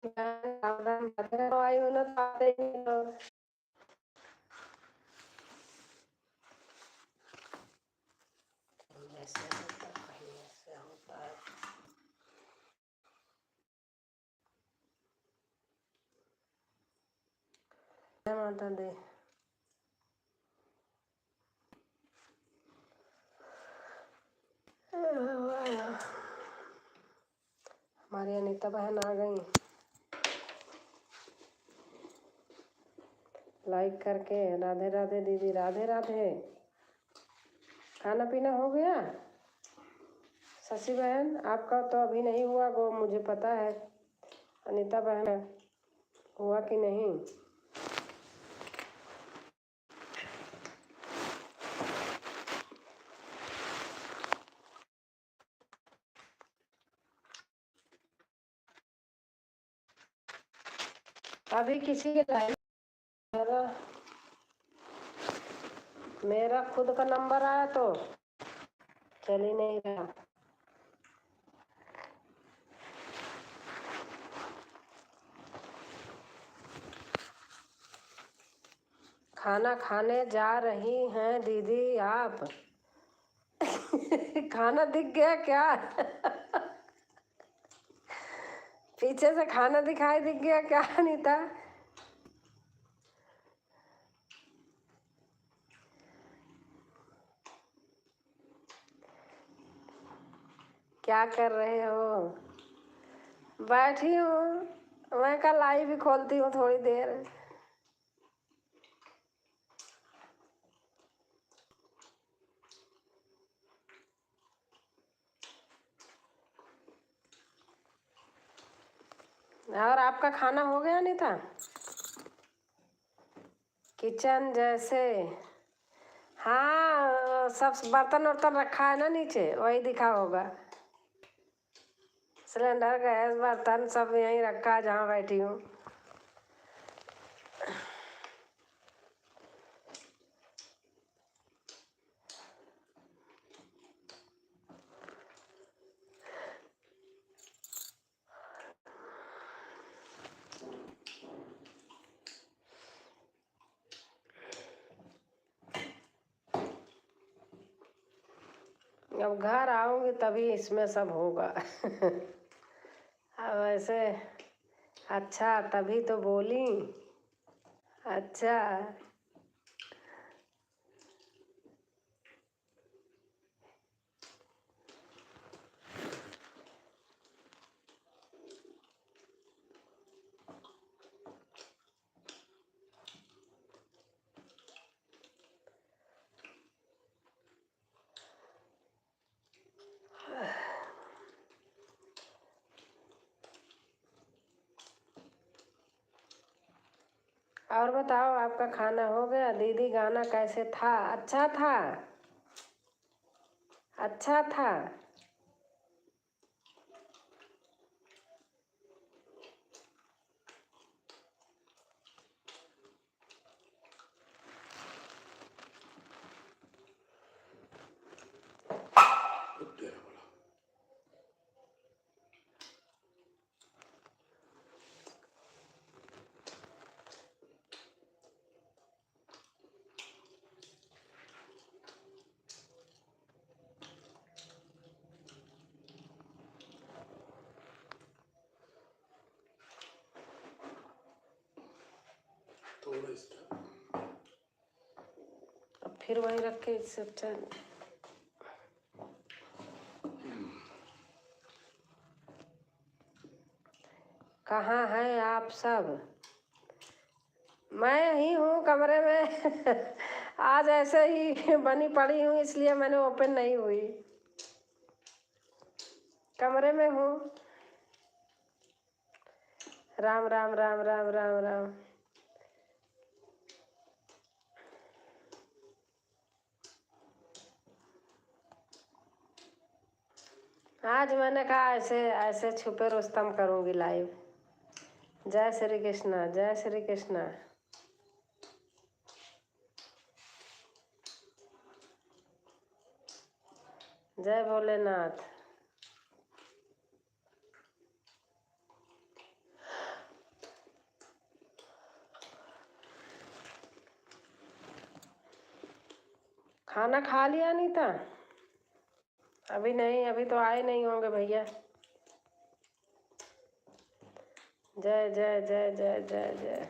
आई हूँ ना तो आते ही नहीं लोग। जैसे होता कहीं ऐसे होता है। माता दे हमारी अनीता बहन आ गई लाइक करके। राधे राधे दीदी, राधे राधे। खाना पीना हो गया? शशि बहन आपका तो अभी नहीं हुआ वो मुझे पता है। अनीता बहन हुआ कि नहीं? अभी किसी के लाइव मेरा खुद का नंबर आया तो चल ही नहीं रहा। खाना खाने जा रही हैं दीदी आप? खाना दिख गया क्या? पीछे से खाना दिखाई दिख गया क्या अनीता? क्या कर रहे हो? बैठी हूँ। मैं कल लाइव भी खोलती हूँ थोड़ी देर। और आपका खाना हो गया अनीता? किचन जैसे हाँ, सब बर्तन वर्तन रखा है ना नीचे, वही दिखा होगा। सिलेंडर गैस बर्तन सब यहीं रखा है जहाँ बैठी हूँ। अब घर आऊंगी तभी इसमें सब होगा। अब ऐसे अच्छा तभी तो बोली। अच्छा और बताओ आपका खाना हो गया? दीदी गाना कैसे था? अच्छा था? अच्छा था? अब फिर वहीं रखे इससे अच्छा। कहाँ हैं आप सब? मैं यहीं हूँ कमरे में। आज ऐसे ही बनी पड़ी हूँ इसलिए मैंने ओपन नहीं हुई। कमरे में हूँ। राम राम राम राम राम राम। आज मैंने कहा ऐसे ऐसे छुपे रुस्तम करूँगी लाइव। जय श्री कृष्णा, जय श्री कृष्णा। जय भोलेनाथ। खाना खा लिया नहीं था? अभी नहीं, अभी तो आए नहीं होंगे भैया। जय जय जय जय जय जय।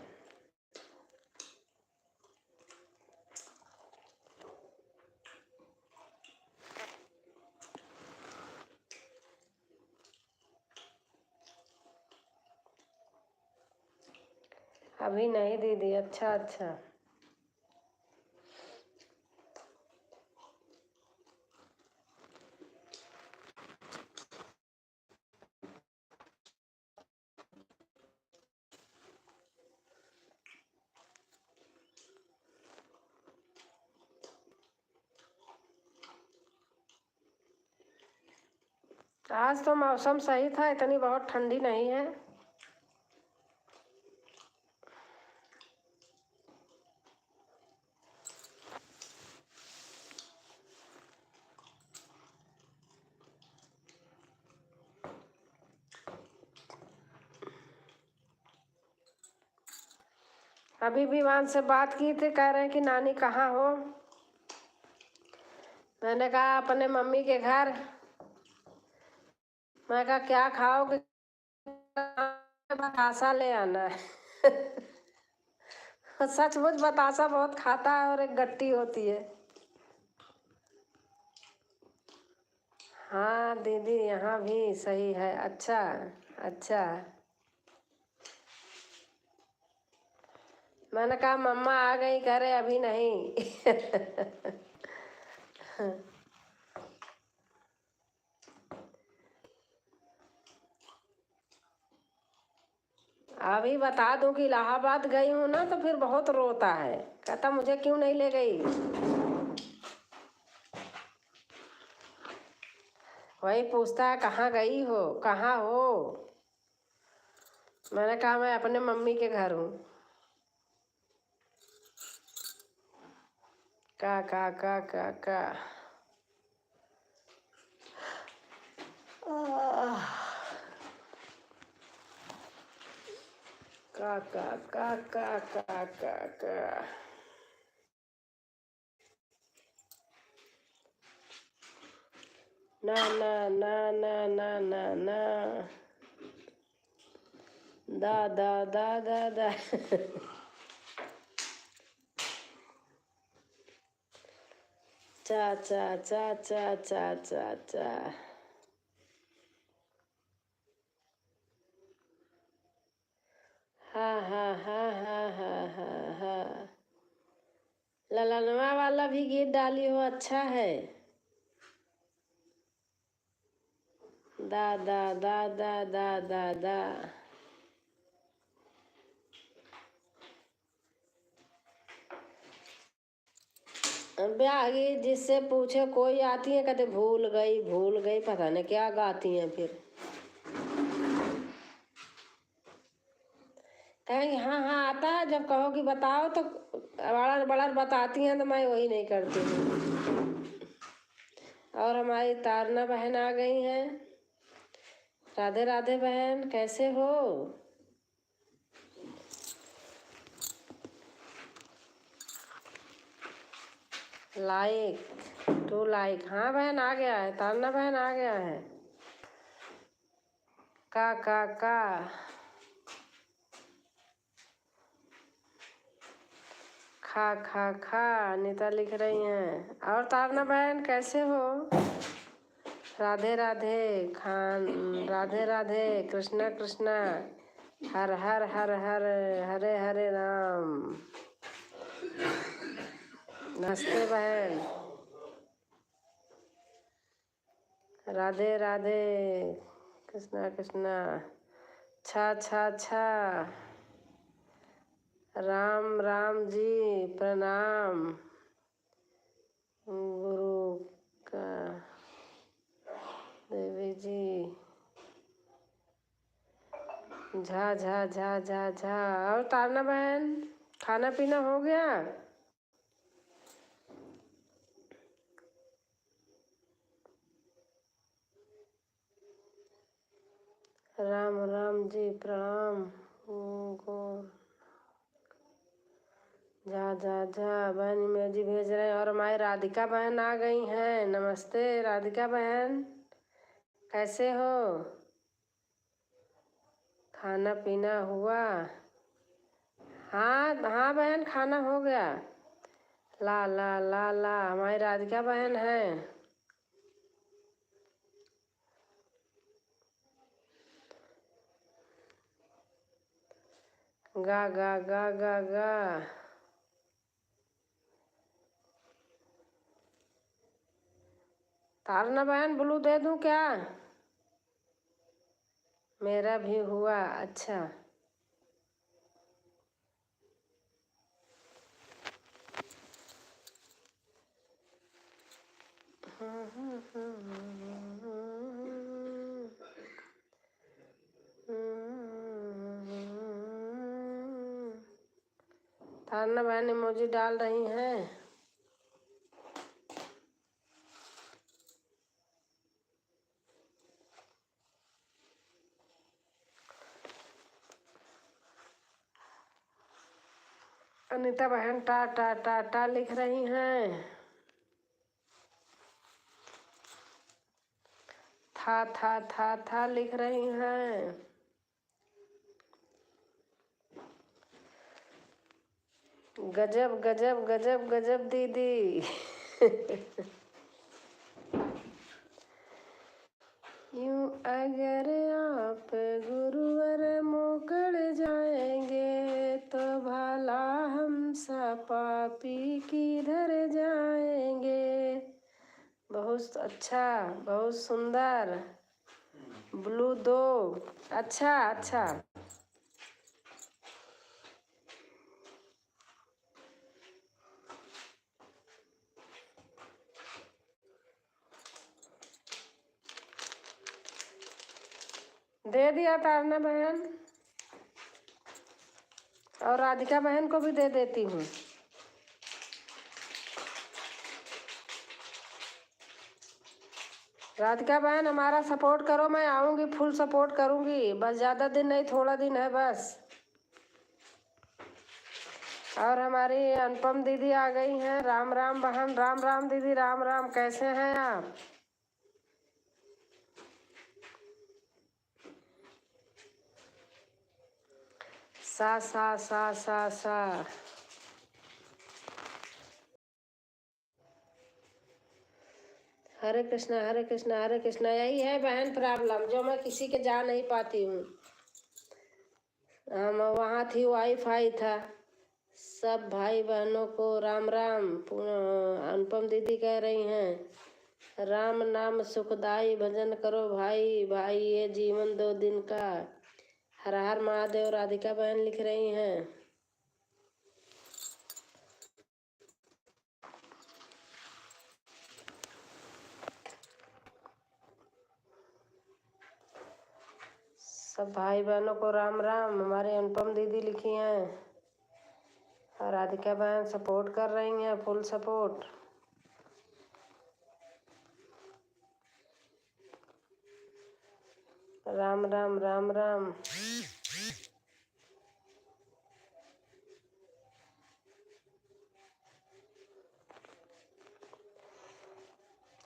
अभी नहीं दीदी। अच्छा अच्छा। आज तो मौसम सही था, इतनी बहुत ठंडी नहीं है। अभी विमान से बात की थी, कह रहे हैं कि नानी कहाँ हो। मैंने कहा अपने मम्मी के घर। मैं कहा क्या खाओगे? बतासा ले आना है। सचमुच बतासा बहुत खाता है और एक गट्टी होती है। हाँ दीदी, यहाँ भी सही है। अच्छा अच्छा। मैंने कहा मम्मा आ गई, करे अभी नहीं। अभी बता दूं कि इलाहाबाद गई हूँ ना, तो फिर बहुत रोता है, कहता मुझे क्यों नहीं ले गई। वही पूछता है कहाँ गई हो, कहाँ हो। मैंने कहा मैं अपने मम्मी के घर हूँ। का आह, का ना ना ना ना ना ना ना दा दा दा दा दा। चा चा चा चा चा चा चा। हा हा हा हा हा हा हा। ललनवा वाला भी गीत डाली हो, अच्छा है। दा दा दा दा दा दा दा। ब्यागी जिससे पूछे कोई आती है, कहते भूल गई, पता नहीं क्या गाती हैं फिर। कहेंगे हाँ हाँ आता है, जब कहो कि बताओ तो बड़ा बड़ा बताती हैं, तो मैं वही नहीं करती हूँ। और हमारी तारना बहन आ गई हैं। राधे राधे बहन, कैसे हो? Like 2 like. हाँ बहन आ गया है, तारना बहन आ गया है। का खा अनीता लिख रही हैं। और तारना बहन कैसे हो? राधे राधे खान, राधे राधे, कृष्णा कृष्णा, हर हर हर हर, हरे हरे राम। नमस्ते बहन। राधे राधे, कृष्णा कृष्णा, छा छा छा। राम राम जी प्रणाम। गुरु का देवी जी। झा झा झा झा झा। और तारना बहन, खाना पीना हो गया? राम राम जी प्रणाम। जा जा जा बहन इमोजी भेज रहे हैं। और हमारी राधिका बहन आ गई हैं। नमस्ते राधिका बहन, कैसे हो? खाना पीना हुआ? हाँ हाँ बहन, खाना हो गया। ला ला ला ला हमारी राधिका बहन है। गा गा गा गा गा। तारना बहन ब्लू दे दूं क्या? मेरा भी हुआ। अच्छा तारना बहन इमोजी डाल रही हैं। अनीता बहन टा टा टा टा लिख रही हैं। था लिख रही हैं। गजब गजब गजब गजब दीदी। यूं अगर आप गुरुवर मोकड़ जाएंगे तो भला हम सा पापी किधर जाएंगे। बहुत अच्छा, बहुत सुंदर। ब्लू दो। अच्छा अच्छा दे दिया तारना बहन, और राधिका बहन को भी दे देती हूँ। राधिका बहन हमारा सपोर्ट करो, मैं आऊँगी, फुल सपोर्ट करूँगी। बस ज़्यादा दिन नहीं, थोड़ा दिन है बस। और हमारी अनुपम दीदी आ गई हैं। राम राम बहन, राम राम दीदी, राम राम, कैसे हैं आप? सा सा सा सा सा। हरे कृष्णा हरे कृष्णा हरे कृष्णा। यही है बहन प्रॉब्लम, जो मैं किसी के जा नहीं पाती हूँ। हम वहाँ थी, वाईफाई था। सब भाई बहनों को राम राम। अनुपम दीदी कह रही हैं राम नाम सुखदाई, भजन करो भाई भाई, ये जीवन 2 दिन का। हर हर महादेव राधिका बहन लिख रही हैं। सब भाई बहनों को राम राम। हमारी अनुपम दीदी लिखी हैं और राधिका बहन सपोर्ट कर रही हैं, फुल सपोर्ट। राम राम राम राम।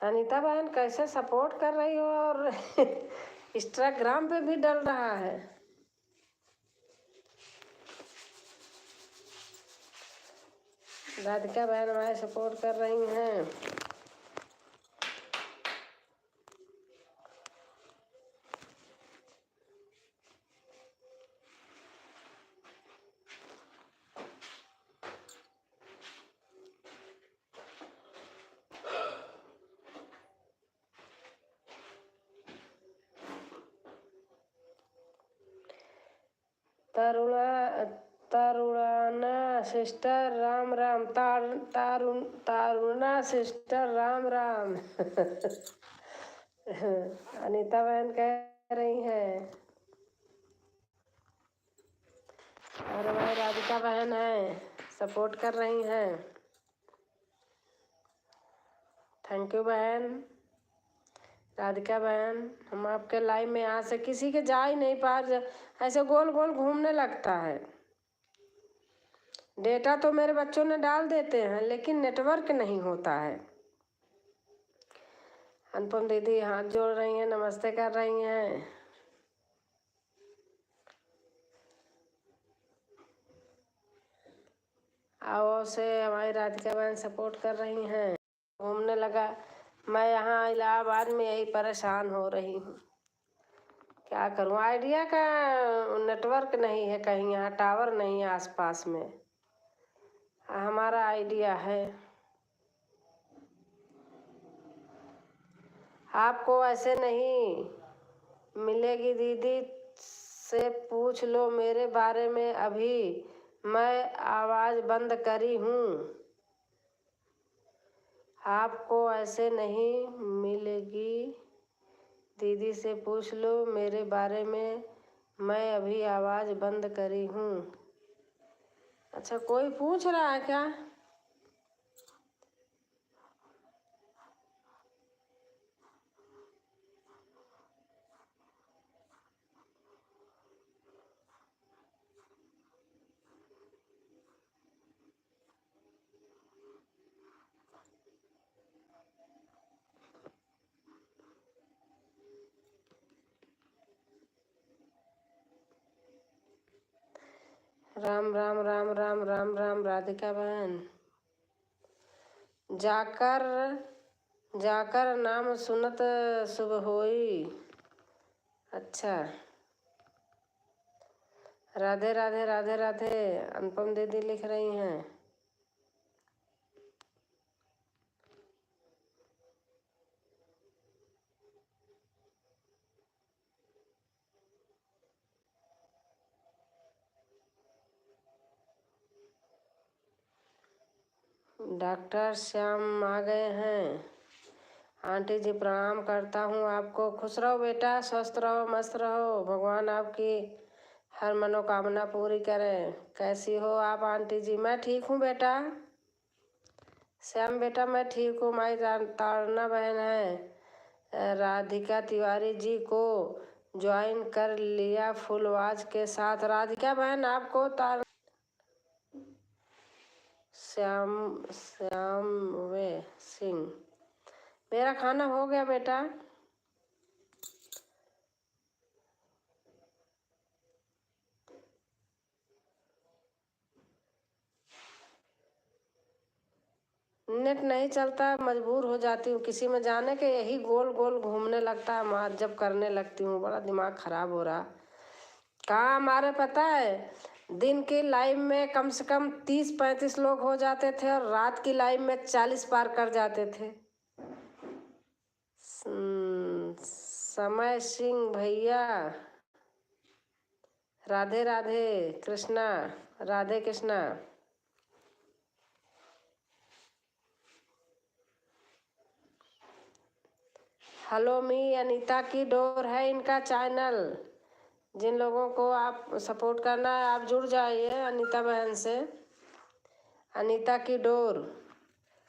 अनीता बहन कैसे सपोर्ट कर रही हो, और इंस्टाग्राम पे भी डल रहा है। राधिका बहन हमारे सपोर्ट कर रही हैं। तरुणा सिस्टर राम राम। तारुणा सिस्टर राम राम। अनीता बहन कह रही हैं। और हमारी राधिका बहन है, सपोर्ट कर रही हैं। थैंक यू बहन। राधिका बहन, हम आपके लाइव में यहाँ से किसी के जा ही नहीं पा, ऐसे गोल गोल घूमने लगता है। डेटा तो मेरे बच्चों ने डाल देते हैं लेकिन नेटवर्क नहीं होता है। अनुपम दीदी हाथ जोड़ रही हैं, नमस्ते कर रही हैं। आओ से हमारी राधिका बहन सपोर्ट कर रही हैं। घूमने लगा, मैं यहाँ इलाहाबाद में यही परेशान हो रही हूँ, क्या करूँ। आइडिया का नेटवर्क नहीं है कहीं, यहाँ टावर नहीं है आसपास में। हमारा आइडिया है, आपको ऐसे नहीं मिलेगी। दीदी से पूछ लो मेरे बारे में, अभी मैं आवाज़ बंद करी हूँ। आपको ऐसे नहीं मिलेगी, दीदी से पूछ लो मेरे बारे में, मैं अभी आवाज़ बंद करी हूँ। अच्छा, कोई पूछ रहा है क्या? राम राम राम राम राम राम राधिका बहन। जाकर जाकर नाम सुनत शुभ होई। अच्छा, राधे राधे राधे राधे। अनुपम दीदी लिख रही हैं। डॉक्टर श्याम आ गए हैं। आंटी जी प्रणाम करता हूँ आपको। खुश रहो बेटा, स्वस्थ रहो, मस्त रहो, भगवान आपकी हर मनोकामना पूरी करें। कैसी हो आप आंटी जी? मैं ठीक हूँ बेटा। श्याम बेटा मैं ठीक हूँ। माई तारना बहन है, राधिका तिवारी जी को ज्वाइन कर लिया फुलवाज के साथ। राधिका बहन आपको श्याम वे सिंह, मेरा खाना हो गया बेटा। नेट नहीं चलता, मजबूर हो जाती हूँ किसी में जाने के, यही गोल गोल घूमने लगता है। मार जब करने लगती हूँ बड़ा दिमाग खराब हो रहा। कहाँ हमारे पता है, दिन की लाइव में कम से कम 30-35 लोग हो जाते थे और रात की लाइव में 40 पार कर जाते थे। समय सिंह भैया राधे राधे कृष्णा, राधे कृष्णा। हेलो मी अनीता की डोर है इनका चैनल। जिन लोगों को आप सपोर्ट करना है आप जुड़ जाइए अनीता बहन से। अनीता की डोर,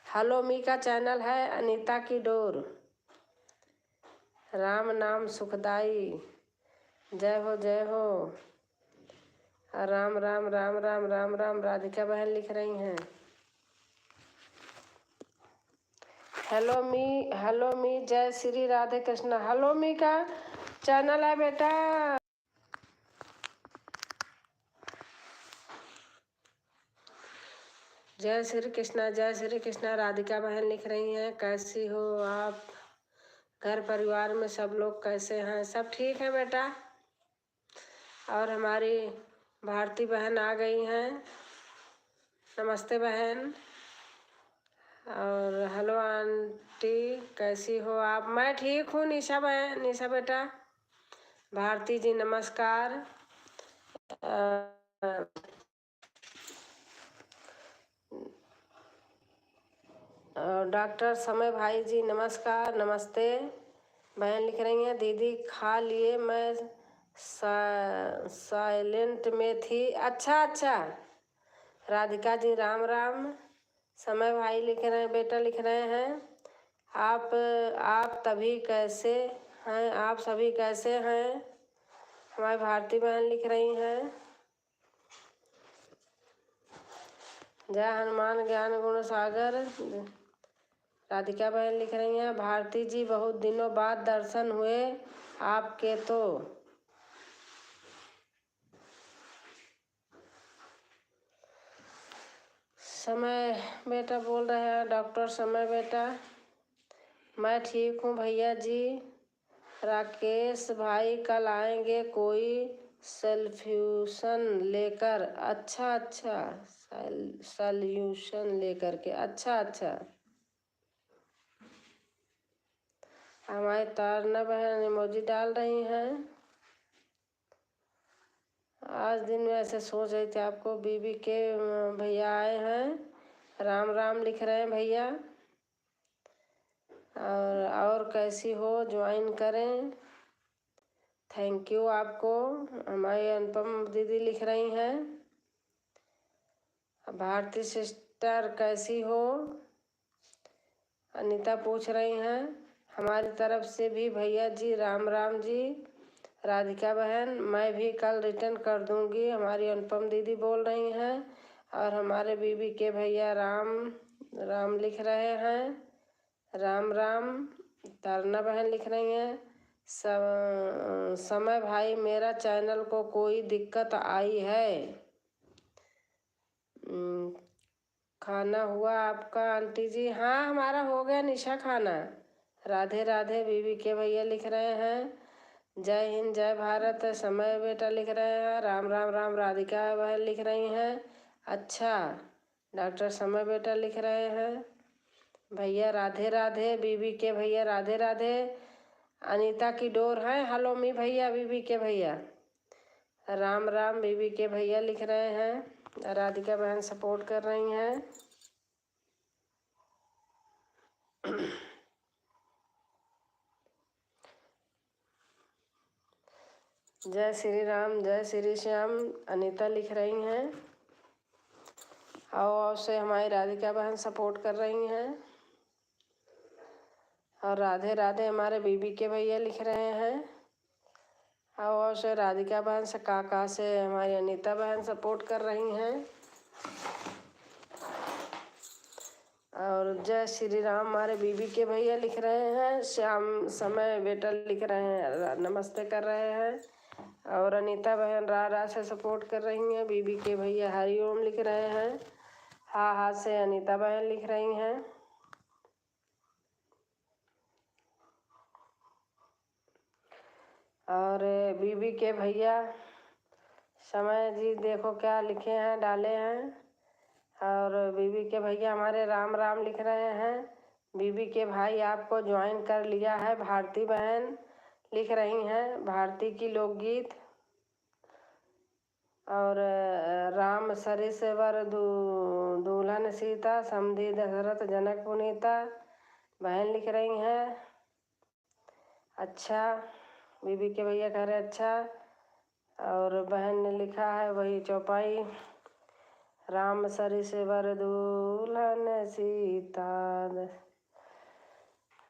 हेलो मी का चैनल है अनीता की डोर। राम नाम सुखदाई, जय हो जय हो। राम राम राम राम राम राम। राधिका बहन लिख रही हैं। हेलो मी जय श्री राधे कृष्ण। हेलो मी का चैनल है बेटा। जय श्री कृष्णा जय श्री कृष्णा। राधिका बहन लिख रही हैं, कैसी हो आप? घर परिवार में सब लोग कैसे हैं? सब ठीक है बेटा। और हमारी भारती बहन आ गई हैं, नमस्ते बहन। और हेलो आंटी कैसी हो आप? मैं ठीक हूँ निशा बहन, निशा बेटा। भारती जी नमस्कार। डॉक्टर समय भाई जी नमस्कार, नमस्ते। बहन लिख रही हैं, दीदी खा लिए, मैं साइलेंट में थी। अच्छा अच्छा। राधिका जी राम राम। समय भाई लिख रहे हैं, बेटा लिख रहे हैं, आप तभी कैसे हैं? आप सभी कैसे हैं? हमारी भारती बहन लिख रही हैं। जय हनुमान ज्ञान गुण सागर। राधिका बहन लिख रही हैं, भारती जी बहुत दिनों बाद दर्शन हुए आपके तो। समय बेटा बोल रहे हैं, डॉक्टर समय बेटा। मैं ठीक हूँ भैया जी। राकेश भाई कल आएंगे कोई सॉल्यूशन लेकर। अच्छा सॉल्यूशन लेकर के। अच्छा हमारी तारना बहन इमोजी डाल रही हैं। आज दिन में ऐसे सोच रही थी आपको बीबी के भैया आए हैं, राम राम लिख रहे हैं भैया। और कैसी हो, ज्वाइन करें। थैंक यू आपको। हमारी अनुपम दीदी लिख रही हैं, भारती सिस्टर कैसी हो। अनीता पूछ रही हैं, हमारी तरफ से भी भैया जी राम राम जी। राधिका बहन मैं भी कल रिटर्न कर दूंगी, हमारी अनुपम दीदी बोल रही हैं। और हमारे बीबी के भैया राम राम लिख रहे हैं, राम राम। तारना बहन लिख रही हैं, समय भाई मेरा चैनल को कोई दिक्कत आई है। खाना हुआ आपका आंटी जी? हाँ हमारा हो गया निशा खाना। राधे राधे बीबी के भैया लिख रहे हैं, जय हिंद जय भारत। समय बेटा लिख रहे हैं, राम राम राम। राधिका बहन लिख रही हैं, अच्छा। डॉक्टर समय बेटा लिख रहे हैं, भैया राधे राधे। बीबी के भैया राधे राधे। अनीता की डोर है, हेलो मी भैया बीबी के भैया। राम राम बीबी के भैया लिख रहे हैं, राधिका बहन सपोर्ट कर रही हैं। जय श्री राम जय श्री श्याम अनीता लिख रही हैं, और से हमारी राधिका बहन सपोर्ट कर रही हैं। और राधे राधे हमारे बीबी के भैया लिख रहे हैं, और से राधिका बहन से काका से हमारी अनीता बहन सपोर्ट कर रही हैं। और जय श्री राम हमारे बीबी के भैया लिख रहे हैं, श्याम समय बेटा लिख रहे हैं, नमस्ते कर रहे हैं। और अनीता बहन रा से सपोर्ट कर रही हैं, बीबी के भैया हरिओम लिख रहे हैं, हा से अनीता बहन लिख रही हैं। और बीबी के भैया समय जी देखो क्या लिखे हैं, डाले हैं। और बीबी के भैया हमारे राम राम लिख रहे हैं, बीबी के भाई आपको ज्वाइन कर लिया है, भारती बहन लिख रही हैं, भारती की लोकगीत। और राम सरिस वर दुल्हन सीता, समधि दशरथ जनक पुनीता बहन लिख रही हैं, अच्छा। बीबी के भैया कह रहे अच्छा। और बहन ने लिखा है वही चौपाई, राम सरिस वर दुल्हन सीता।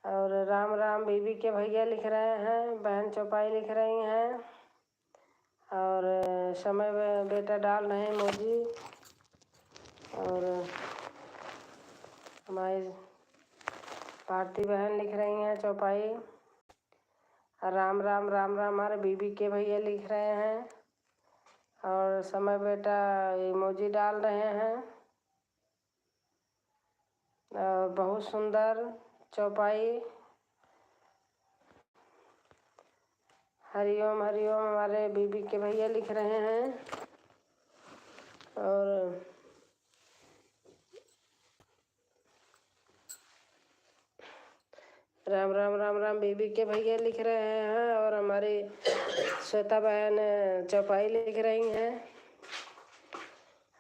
और राम राम बीबी के भैया लिख रहे हैं, बहन चौपाई लिख रही हैं। और समय बेटा डाल रहे हैं मोजी। और हमारी भारती बहन लिख रही हैं चौपाई, राम राम राम राम हमारे बीबी के भैया लिख रहे हैं। और समय बेटा इमोजी डाल रहे हैं। बहुत सुंदर चौपाई, हरिओम हरिओम हमारे बीबी के भैया लिख रहे हैं। और राम राम राम राम बीबी के भैया लिख रहे हैं। और हमारी श्वेता बहन चौपाई लिख रही हैं।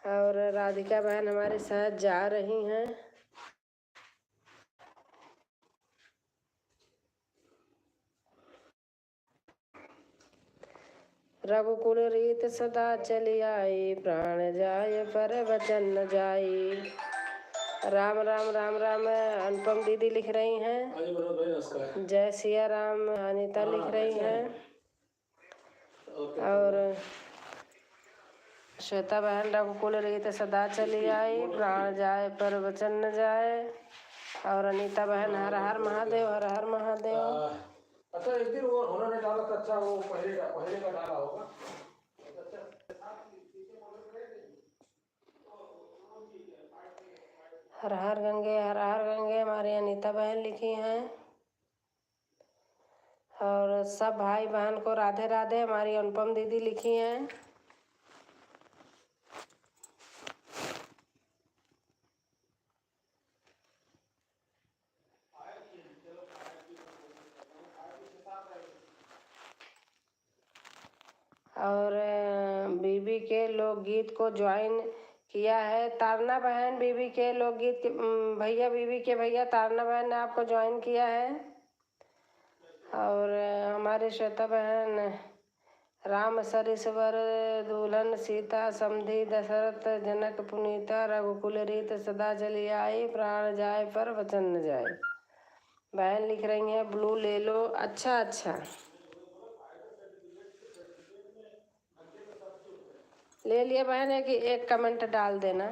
और राधिका बहन हमारे साथ जा रही हैं। रघुकुल रीत सदा चली आई, प्राण जाय पर वचन न जाई। राम राम राम राम अनुपम दीदी लिख रही हैं, जय सिया राम अनीता लिख रही हैं। और श्वेता बहन रघुकुल रीत सदा चली आई, प्राण जाए पर वचन न जाए। और अनीता बहन हर हर महादेव, हर हर महादेव। अच्छा, एक दिन वो उन्होंने डाला था, अच्छा वो पहले का डाला होगा। हर हर गंगे, हर हर गंगे हमारी अनीता बहन लिखी हैं। और सब भाई बहन को राधे राधे हमारी अनुपम दीदी लिखी हैं। और बीबी के लोकगीत को ज्वाइन किया है तारना बहन। बीबी के लोकगीत भैया, बीबी के भैया तारना बहन ने आपको ज्वाइन किया है। और हमारे श्वेता बहन राम सरिसवर दुल्हन सीता समधि दशरथ जनक पुनीता रघुकुल रीत सदा चली आई, प्राण जाए पर वचन न जाए। बहन लिख रही हैं ब्लू ले लो। अच्छा अच्छा, ले लिया बहन है कि एक कमेंट डाल देना।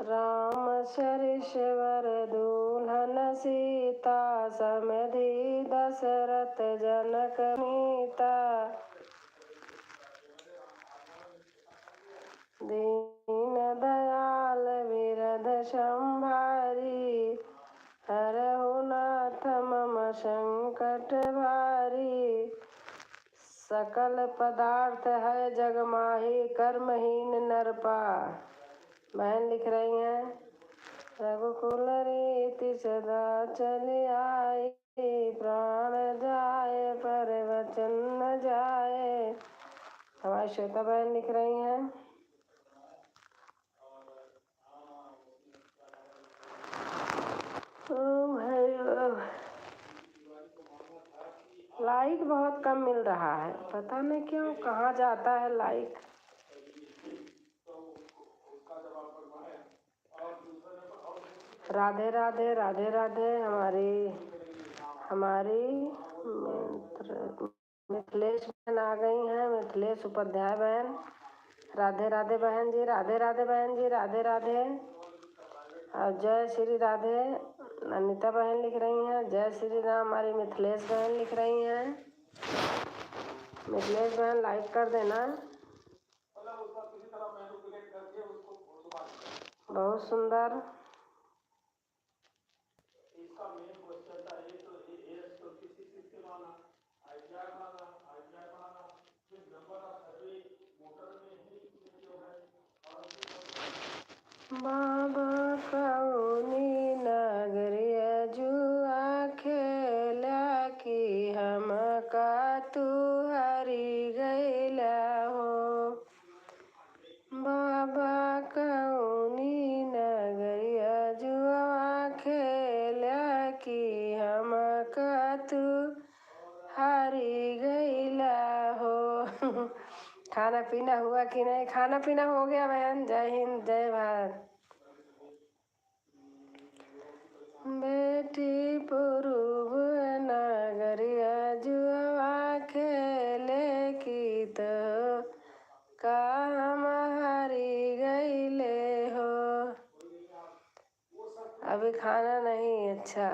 राम सरिसवर दुल्हन सीता समधि दशरथ जनक मीता, दीन दयाल विरध संभारी, हरहु नाथ मम संकट भारी। सकल पदार्थ है जग माही, कर्महीन नर पा। बहन लिख रही हैं रघुकुल रीति सदा चली आई, प्राण जाए पर वचन न जाए। हमारी श्वेता बहन लिख रही हैं लाइक बहुत कम मिल रहा है, पता नहीं क्यों, कहाँ जाता है लाइक। राधे राधे, राधे राधे हमारी मिथिलेश बहन आ गई हैं, मिथिलेश उपाध्याय बहन। राधे राधे बहन जी, राधे राधे बहन जी, राधे राधे। और जय श्री राधे अनीता बहन लिख रही हैं। जय श्री राम हमारी मिथिलेश बहन लिख रही हैं। मिथिलेश बहन लाइक कर देना। बहुत सुंदर। बाबा कौनी नगरिया जुआ खेला की हम का तू हरी गैला हो। बाबा कौनी नगरिया जुआ खेला की हम का तू हारी गैला हो। खाना पीना हुआ कि नहीं? खाना पीना हो गया बहन। जय हिंद, जय भारत। बेटी पूर्व नगरिया जुआ खेले की तो का हम हारी गईले हो। अभी खाना नहीं। अच्छा,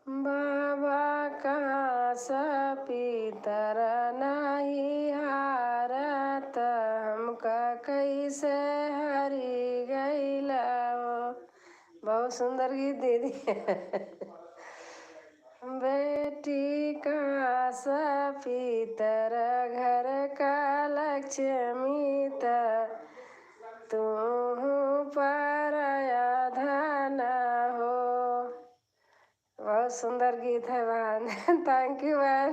बाबा कहाँ सा पीतर नहीं हारत, हमका कैसे हरी गईला हो। बहुत सुंदर गीत दीदी। बेटी कहाँ सा पीतर घर का लक्ष्मी तू पराया धन हो। बहुत सुंदर गीत है बहन। थैंक यू बहन।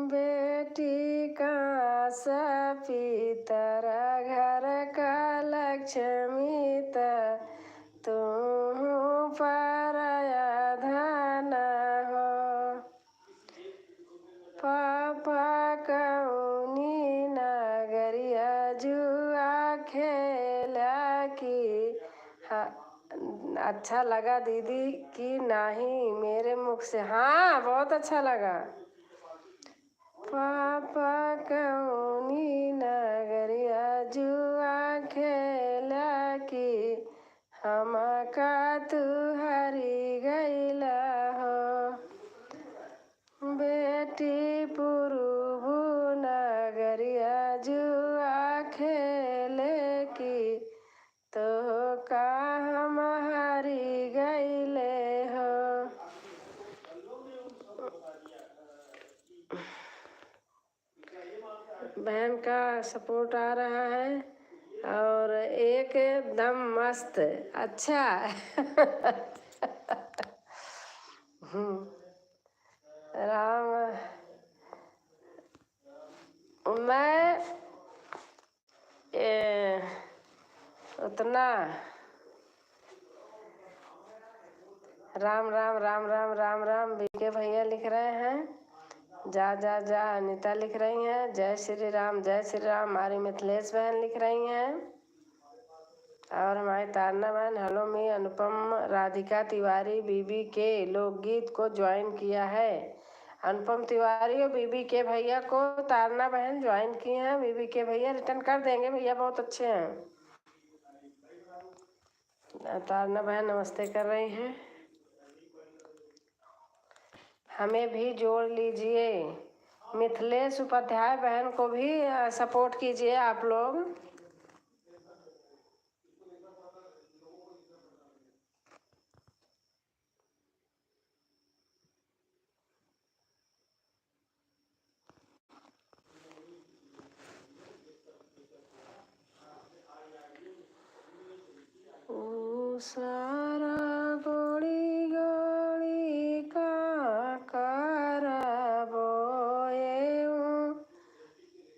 बेटी कहाँ सा पीतर घर का लक्ष्मी तू पराया धन हो। पापा कौनी नगरिया जुआ खेला की अच्छा लगा दीदी कि नहीं मेरे मुख से? हाँ बहुत अच्छा लगा। पापा कौनी नगरिया जुआ खेला की हम का तू हरी गईला हो। बेटी पुरुबू नगरिया जुआ खेले की तो का हम हारी गईले हो। बहन का सपोर्ट आ रहा है और एकदम मस्त। अच्छा राम मैं उतना राम राम राम राम राम राम बीके भैया लिख रहे हैं। जा जा जा अनीता लिख रही हैं। जय श्री राम हमारी मिथिलेश बहन लिख रही हैं। और हमारी तारना बहन हेलो मी अनुपम राधिका तिवारी बीबी के लोकगीत को ज्वाइन किया है। अनुपम तिवारी और बीबी के भैया को तारना बहन ज्वाइन की हैं। बीबी के भैया रिटर्न कर देंगे, भैया बहुत अच्छे हैं। तारना बहन नमस्ते कर रही हैं। हमें भी जोड़ लीजिए। मिथिलेश उपाध्याय बहन को भी सपोर्ट कीजिए आप लोग। सारा गोड़ी गोड़ी का करबो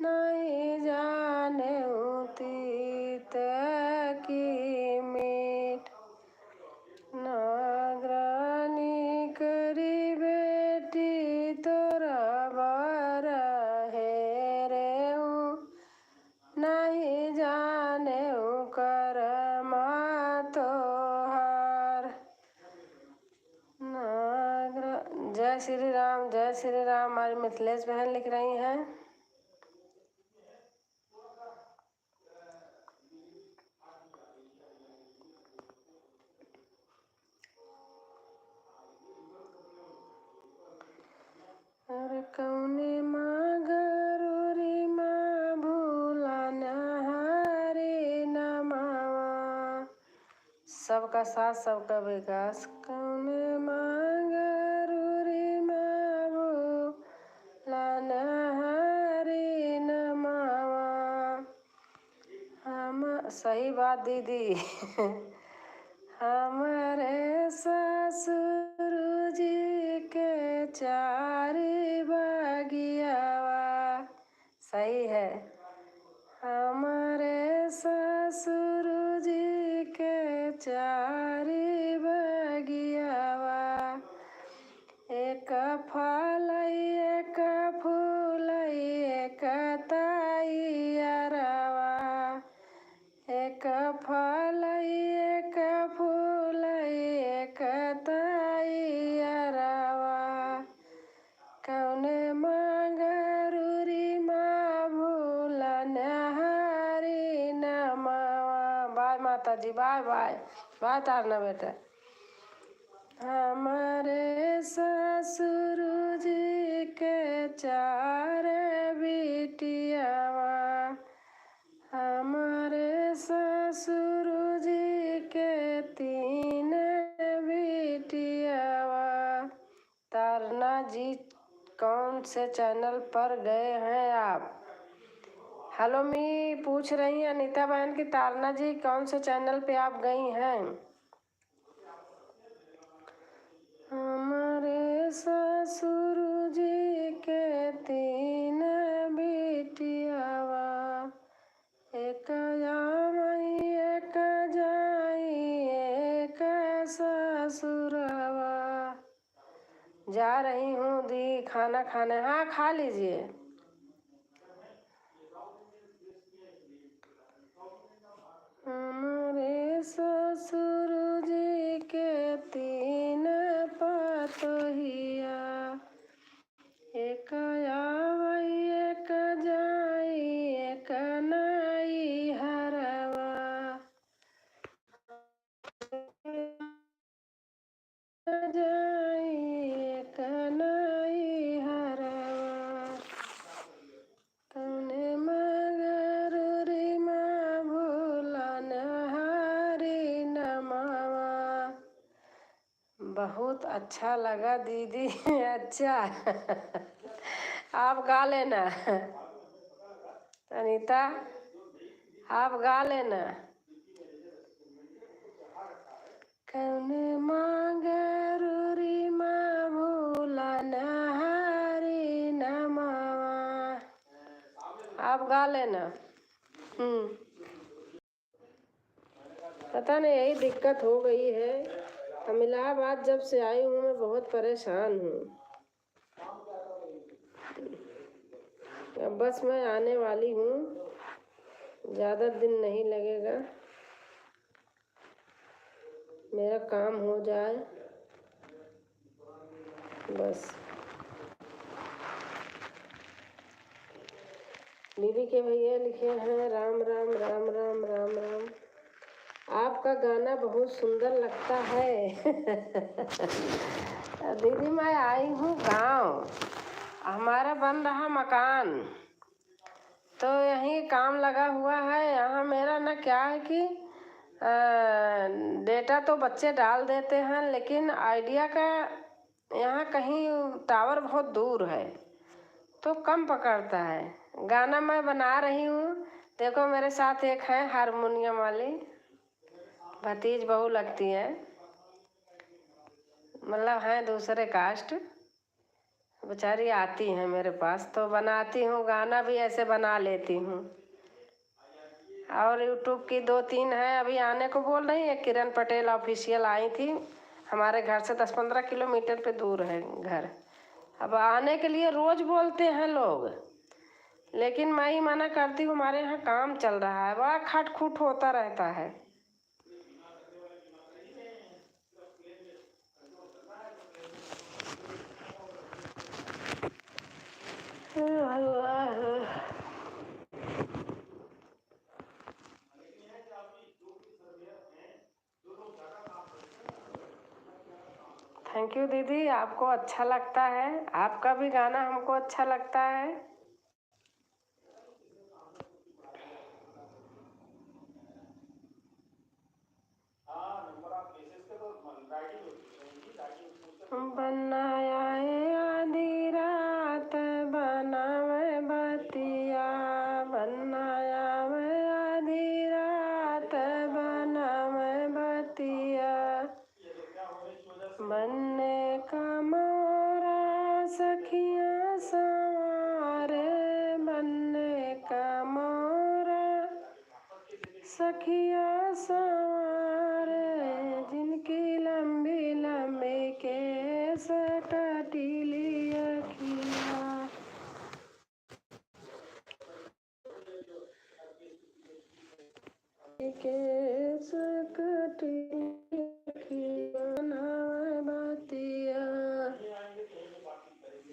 नहीं जाने तीत की मीठ नागरानी करी बेटी तोरा बार है रे नहीं जाने कर तोहार। जय श्री राम हमारी मिथिलेश बहन लिख रही हैं। और कौने माँ गरूरी माँ भूला नहारे नमावा। सबका साथ सबका विकास। कौने माँ गरूरी माँ भूला नहारे नमावा। हम सही बात दीदी हमारे ससुर जी के चार बगियावा। सही है। हमारे ससुर जी के चार बगियावा। एक फल एक फूल एक तैयारवा। एक फल एक फूल एक तैयारवा। कौने माँ गरूरी माँ भूला नहारी नमावा। बाय माता जी, बाय बाय बाय तारना बेटा। हमारे ससुर जी के चार बेटियावा। हमारे ससुर जी के 3 बेटियावा। तारना जी कौन से चैनल पर गए हैं आप? हेलो मी पूछ रही हैं अनीता बहन की तारना जी कौन से चैनल पे आप गई हैं? हमारे ससुर जी के 3 बेटियावा। एक जामई एक जाई एक ससुरवा। जा रही हूँ दी खाना खाने। हाँ खा लीजिए। हमारे ससुर जी जाई कनाई हरवा कौने मगर रे माँ भोला नहारी नमावा। बहुत अच्छा लगा दीदी। अच्छा आप गा लेना। अनीता आप गा लेना। कौने मगर रे माँ भोला नहारी नमावा। आप गा लेना। पता नहीं यही दिक्कत हो गई है। हम इलाहाबाद जब से आई हूँ मैं बहुत परेशान हूँ। अब बस मैं आने वाली हूँ, ज़्यादा दिन नहीं लगेगा, मेरा काम हो जाए बस। बीबी के भैया लिखे हैं राम राम राम राम राम राम। आपका गाना बहुत सुंदर लगता है। दीदी मैं आई हूँ गांव, हमारा बन रहा मकान, तो यहीं काम लगा हुआ है। यहाँ मेरा ना क्या है कि डेटा तो बच्चे डाल देते हैं, लेकिन आइडिया का यहाँ कहीं टावर बहुत दूर है तो कम पकड़ता है। गाना मैं बना रही हूँ, देखो मेरे साथ एक है हारमोनियम वाली, भतीज बहू लगती है, मतलब हैं दूसरे कास्ट, बेचारी आती हैं मेरे पास तो बनाती हूँ, गाना भी ऐसे बना लेती हूँ। और यूट्यूब की 2-3 हैं, अभी आने को बोल रही है। किरण पटेल ऑफिशियल आई थी, हमारे घर से 10-15 किलोमीटर पे दूर है घर। अब आने के लिए रोज बोलते हैं लोग, लेकिन मैं ही मना करती हूँ, हमारे यहाँ काम चल रहा है, बड़ा खट खुट होता रहता है। थैंक यू दीदी, आपको अच्छा लगता है, आपका भी गाना हमको अच्छा लगता है। बनाया आधी रात बनावे बतिया, बनाया आधी रात बनावे बतिया, बनने का मोरा सखिया सवारे, बनने का मोरा सखिया सवारे, जिनकी लंबी लंबी केस कटीली अखिया। केस कटीली अखिया नावे बतिया,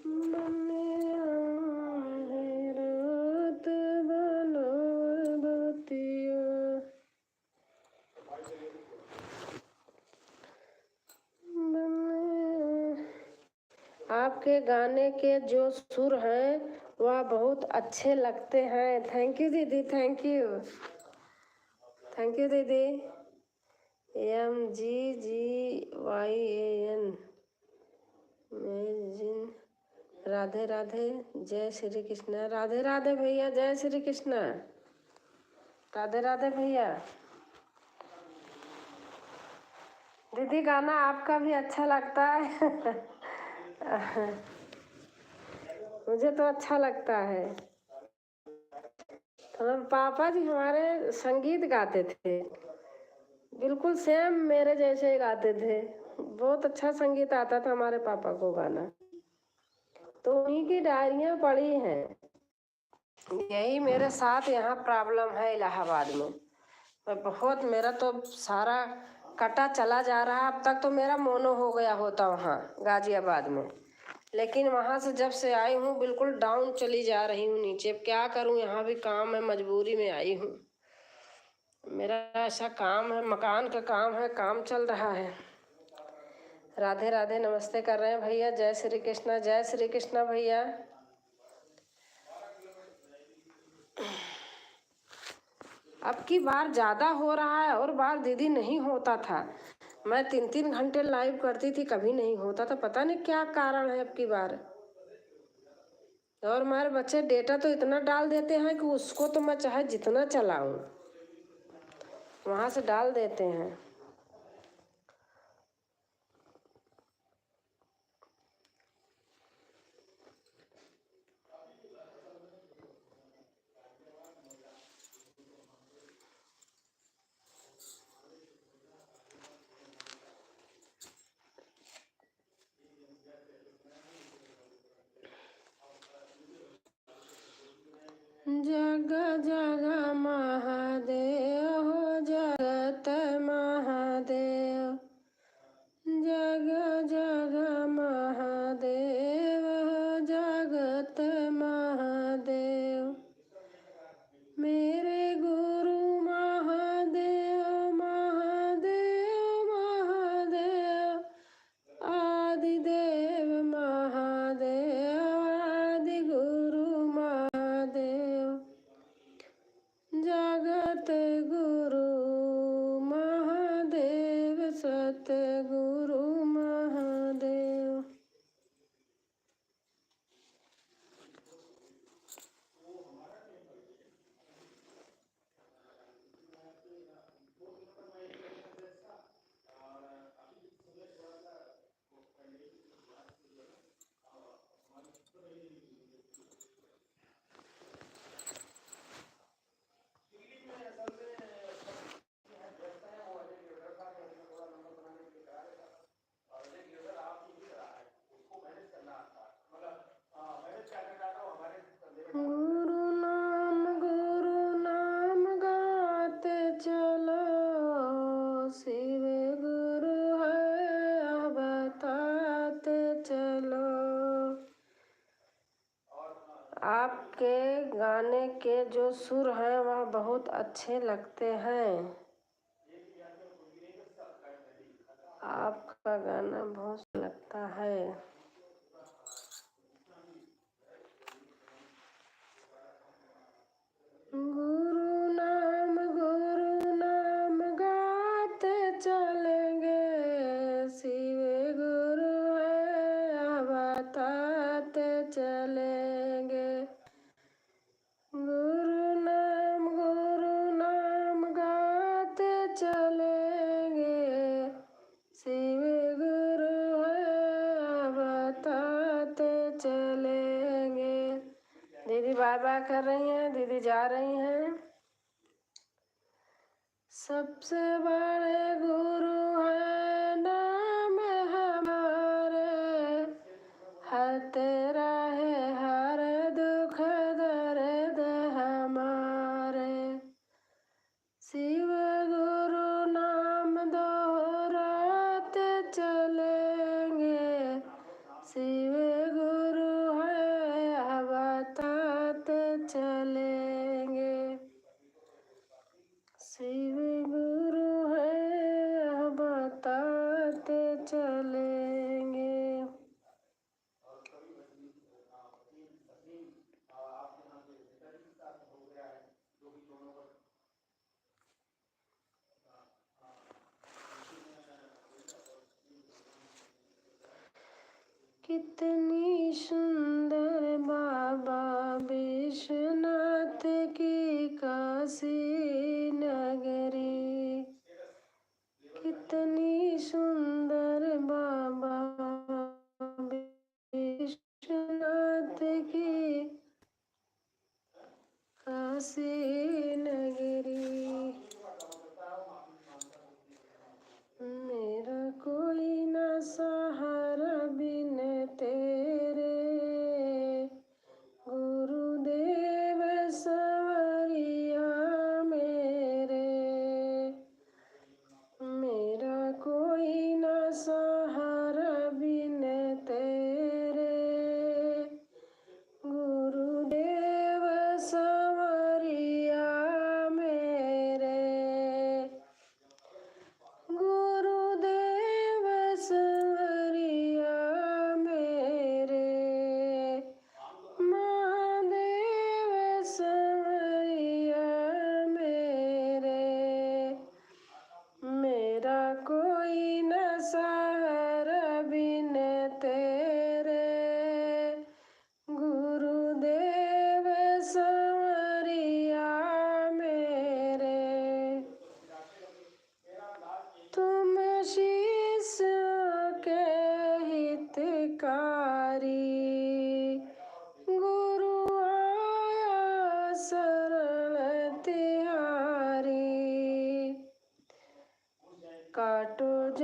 बनने आधी रात बनावे बतिया। आपके गाने के जो सुर हैं वह बहुत अच्छे लगते हैं। थैंक यू दीदी, थैंक यू, थैंक यू दीदी। MGGYAN मेजिन, राधे राधे, जय श्री कृष्ण। राधे राधे भैया, जय श्री कृष्ण। राधे राधे भैया। दीदी गाना आपका भी अच्छा लगता है। मुझे तो अच्छा लगता है। तो पापा जी हमारे संगीत गाते थे, बिल्कुल सेम मेरे जैसे ही गाते थे। बहुत अच्छा संगीत आता था हमारे पापा को गाना, तो उन्हीं की डायरियाँ पढ़ी हैं। यही मेरे साथ यहाँ प्रॉब्लम है इलाहाबाद में। मैं बहुत, मेरा तो सारा कटा चला जा रहा। अब तक तो मेरा मोनो हो गया होता वहाँ गाजियाबाद में, लेकिन वहाँ से जब से आई हूँ बिल्कुल डाउन चली जा रही हूँ नीचे। क्या करूँ, यहाँ भी काम है, मजबूरी में आई हूँ। मेरा ऐसा काम है, मकान का काम है, काम चल रहा है। राधे राधे नमस्ते कर रहे हैं भैया। जय श्री कृष्णा भैया। अब की बार ज़्यादा हो रहा है और बार दीदी नहीं होता था। मैं 3-3 घंटे लाइव करती थी, कभी नहीं होता था। पता नहीं क्या कारण है अब की बार। और हमारे बच्चे डेटा तो इतना डाल देते हैं कि उसको तो मैं चाहे जितना चलाऊं वहाँ से डाल देते हैं। जग जग महादेव हो जगत महादेव, जग जग महादेव हो जगत महादेव। मेरे गुरु महादेव महादेव महादेव, आदिदेव महादेव आदि गुरु महादेव, जगत गुरु महादेव सतगुरु महादेव। गुरु नाम गाते चलो, शिव गुरु है बताते चलो। आपके गाने के जो सुर हैं वह बहुत अच्छे लगते हैं। आपका गाना बहुत लगता है। गुरु नाम गाते चलेंगे, शिव गुरु है बताते चलेंगे। गुरु नाम गाते चलेंगे, शिव गुरु है बताते चलेंगे। दीदी बाय बाय कर रही हैं, दीदी जा रही हैं। सबसे बड़े गुरु है नाम हमारे, हते रहे हर दुख दर्द हमारे। शिव गुरु नाम दोहराते चलेंगे, शिव गुरु है बताते चलेंगे। शिव गुरु है बताते चलेंगे। कितनी सुंदर बाबा विश्वनाथ की काशी नगरी, कितनी सुंदर बाबा विश्वनाथ की काशी नगरी। मेरा कोई ना सहारा बिन तेरे, गुरुदेव सवरिया मेरे। मेरा कोई ना सहारा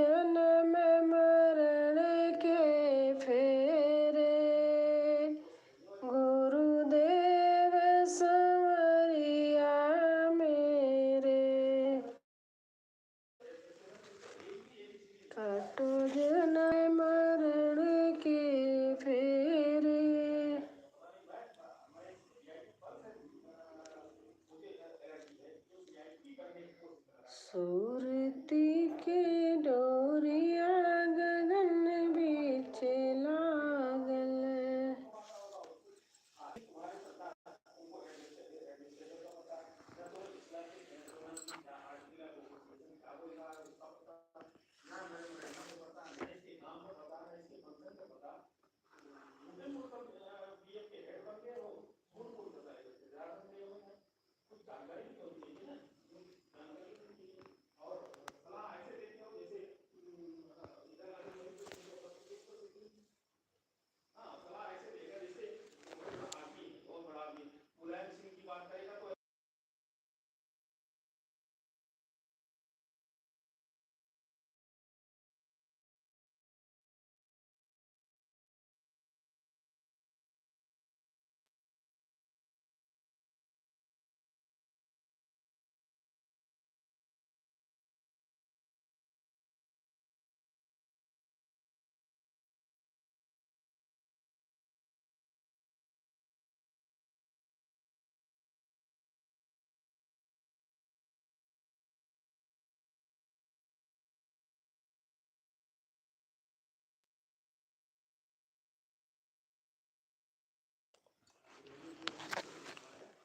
जन्म मरण के फेरे, गुरुदेव संवरिया मेरे, काटो जन्म मरण के फेरे। सूरती के डोरिया गगन बीच लागल,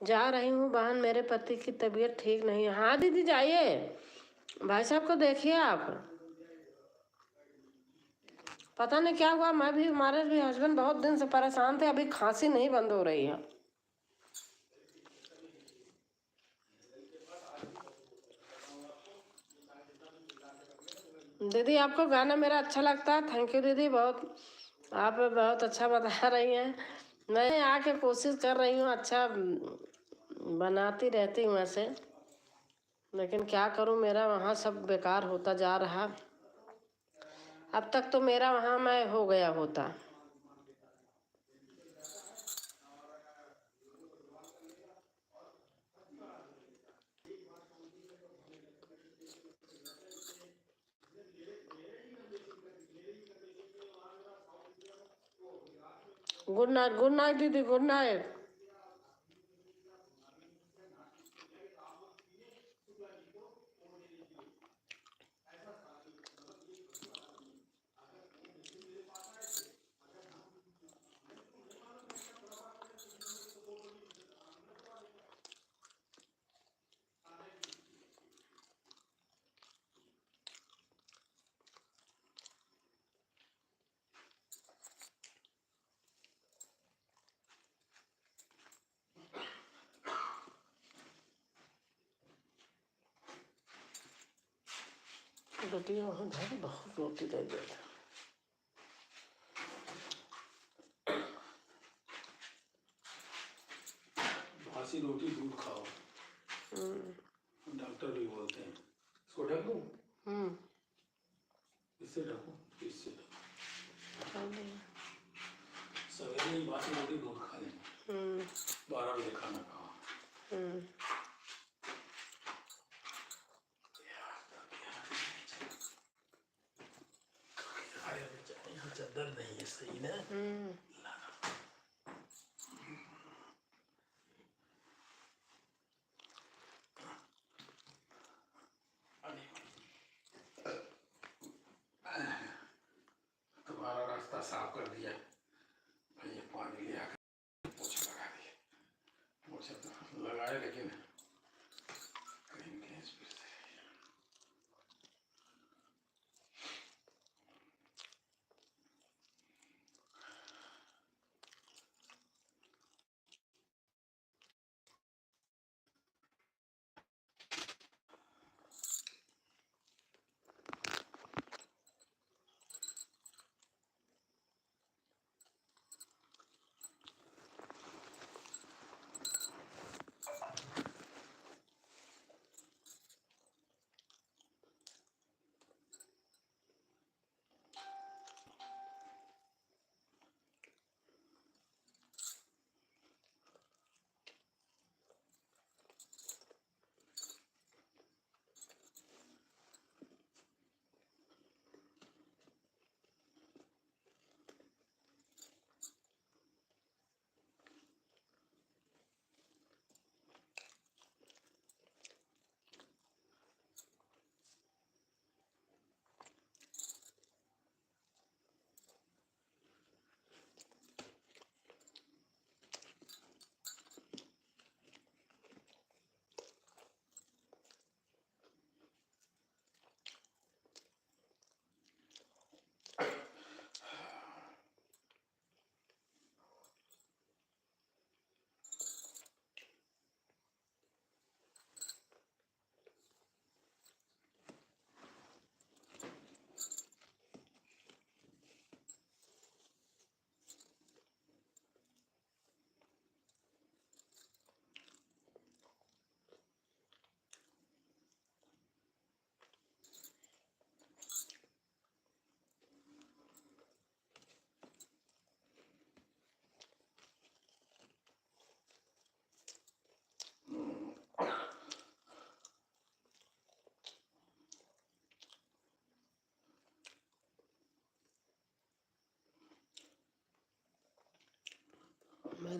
जा रही हूँ बहन, मेरे पति की तबीयत ठीक नहीं है। हाँ दीदी जाइए, भाई साहब को देखिए आप, पता नहीं क्या हुआ। मैं भी, हमारे भी हस्बैंड बहुत दिन से परेशान थे, अभी खांसी नहीं बंद हो रही है। दीदी आपको गाना मेरा अच्छा लगता है, थैंक यू दीदी, बहुत आप बहुत अच्छा बता रही हैं। मैं आके कोशिश कर रही हूँ, अच्छा बनाती रहती हूँ ऐसे, लेकिन क्या करूँ, मेरा वहाँ सब बेकार होता जा रहा। अब तक तो मेरा वहाँ मैं हो गया होता। गुड नाइट दीदी, गुड नाइट। रोटी बहुत रोटी दे दे। बासी रोटी दूध खाओ, डॉक्टर भी बोलते हैं। इसको ढक दूं? इससे ढकूं? इससे ढकूं? सवेरे ही बासी रोटी दूध खा लेना, 12 बजे खाना खाओ। चद्दर नहीं है, सही ना? तुम्हारा रास्ता साफ कर दिया, भैया पानी ले आकर पोछा लगा दिया। पोछा तो लगाए, लेकिन क्रीम के स्प्रे से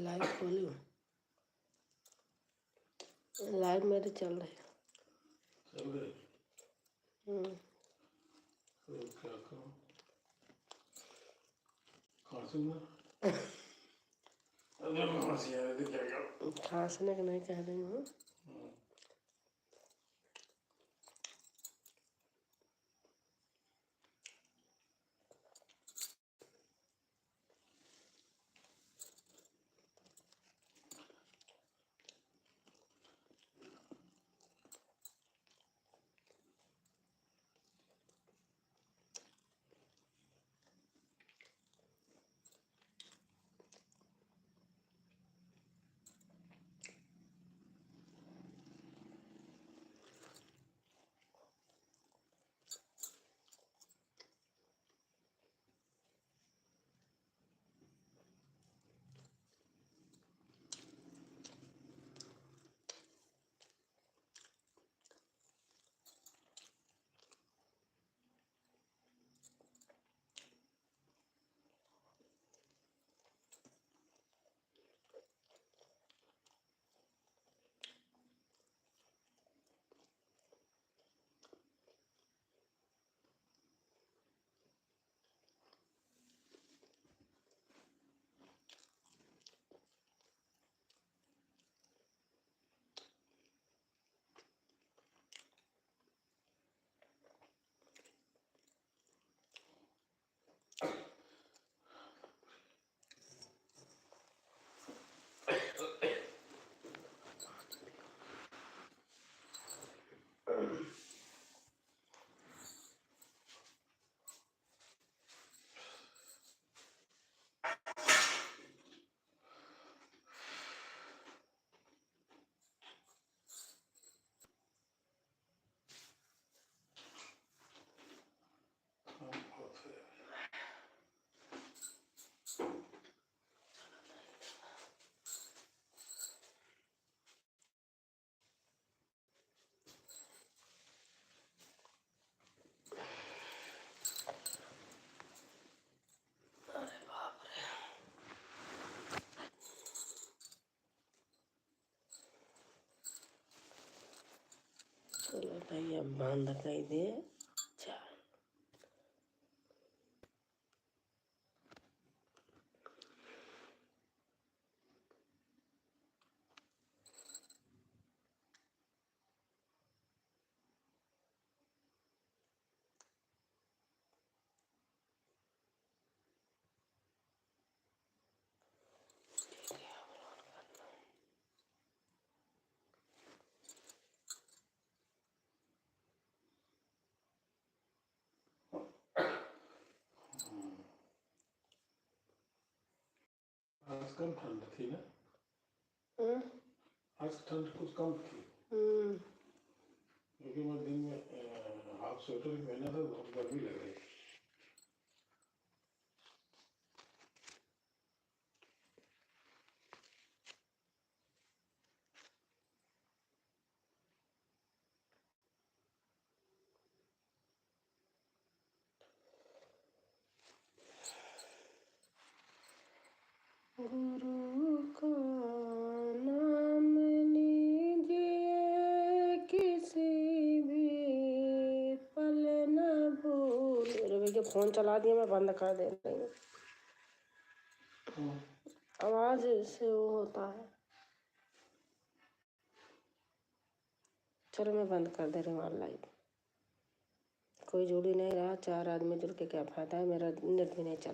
लाइव खोली हूँ, लाइव मेरी चल रही है। चल रही तो क्या करूं? खांसी ना अगर मैं खांसी आ रही थी क्या करूं? खांसने का नहीं कह रही हूँ। चलो भाई अब बंद कर दे। चल आज कम ठंड थी ना? हम्म आज ठंड कुछ कम थी क्योंकि मैं दिन में हाफ स्वेटर पहना था, बहुत गर्मी लग रही थी। गुरु का नाम लीजिए किसी भी पल न भूल। अरे भैया फोन चला दिया, मैं बंद कर दे रही हूँ। आवाज से वो होता है। चलो मैं बंद कर दे रही हूँ लाइव। कोई जुड़ ही नहीं रहा, 4 आदमी जुड़ के क्या फायदा है, मेरा नेट भी नहीं चल